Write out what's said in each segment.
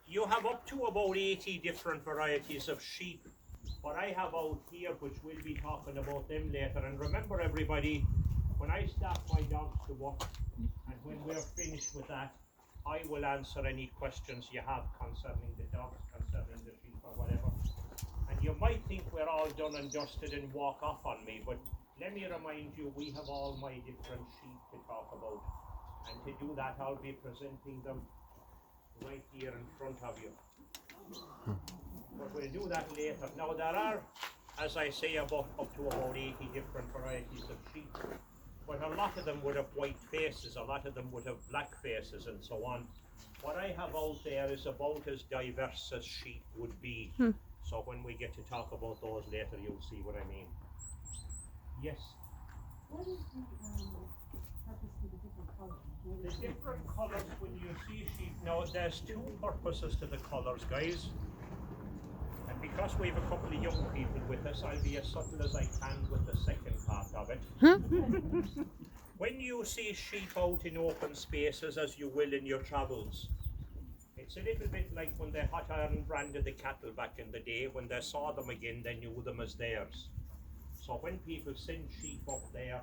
You have up to about 80 different varieties of sheep. What I have out here, which we'll be talking about them later, and remember everybody, when I start my dogs to work, and when we're finished with that, I will answer any questions you have concerning the dogs, concerning the sheep or whatever. And you might think we're all done and dusted and walk off on me, but let me remind you, we have all my different sheep to talk about. And to do that, I'll be presenting them right here in front of you. But we'll do that later. Now there are, as I say, up to about 80 different varieties of sheep. But a lot of them would have white faces, a lot of them would have black faces and so on. What I have out there is about as diverse as sheep would be. So when we get to talk about those later, you'll see what I mean. Yes? What is the purpose for the different colors? The different colours when you see sheep, now there's two purposes to the colours, guys. And because we have a couple of young people with us, I'll be as subtle as I can with the second part of it. When you see sheep out in open spaces, as you will in your travels, it's a little bit like when the hot iron branded the cattle back in the day. When they saw them again, they knew them as theirs. So when people send sheep up there,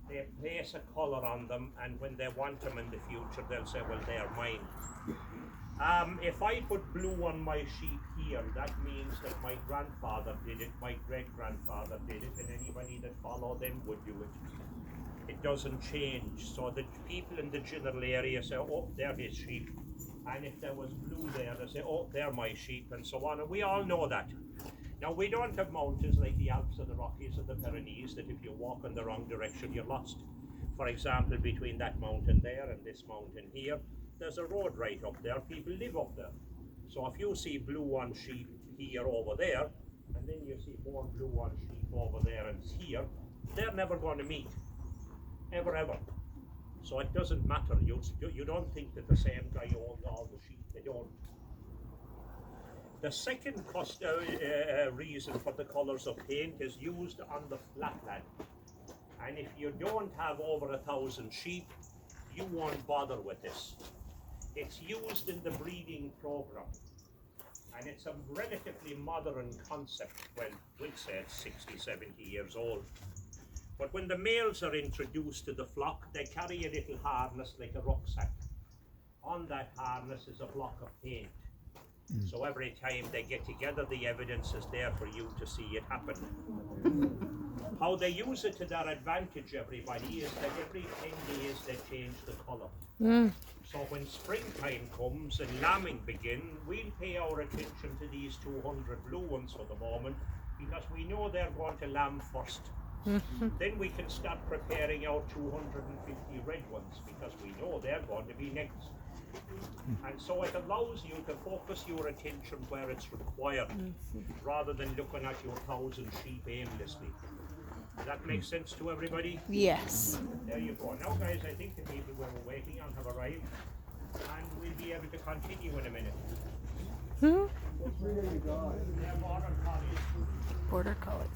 they place a colour on them, and when they want them in the future, they'll say, well, they're mine. If I put blue on my sheep here, that means that my grandfather did it, my great-grandfather did it, and anybody that followed them would do it. It doesn't change. So the people in the general area say, oh, they're his sheep. And if there was blue there, they say, oh, they're my sheep, and so on. And we all know that. Now, we don't have mountains like the Alps or the Rockies or the Pyrenees that if you walk in the wrong direction, you're lost. For example, between that mountain there and this mountain here, there's a road right up there. People live up there. So if you see blue on sheep here over there, and then you see more blue on sheep over there and here, they're never going to meet. Ever, ever. So it doesn't matter. You don't think that the same guy owns all the sheep. They don't. The second reason for the colours of paint is used on the flatland. And if you don't have over 1,000 sheep, you won't bother with this. It's used in the breeding program. And it's a relatively modern concept. Well, we'll say it's 60, 70 years old. But when the males are introduced to the flock, they carry a little harness like a rucksack. On that harness is a block of paint. So every time they get together, the evidence is there for you to see it happen. How they use it to their advantage, everybody, is that every 10 days they change the colour. So when springtime comes and lambing begin, we'll pay our attention to these 200 blue ones for the moment, because we know they're going to lamb first. Then we can start preparing our 250 red ones, because we know they're going to be next. And so it allows you to focus your attention where it's required, rather than looking at your 1,000 sheep aimlessly. Does that make sense to everybody? Yes. There you go. Now, guys, I think the people we were waiting on have arrived, and we'll be able to continue in a minute. Border collie.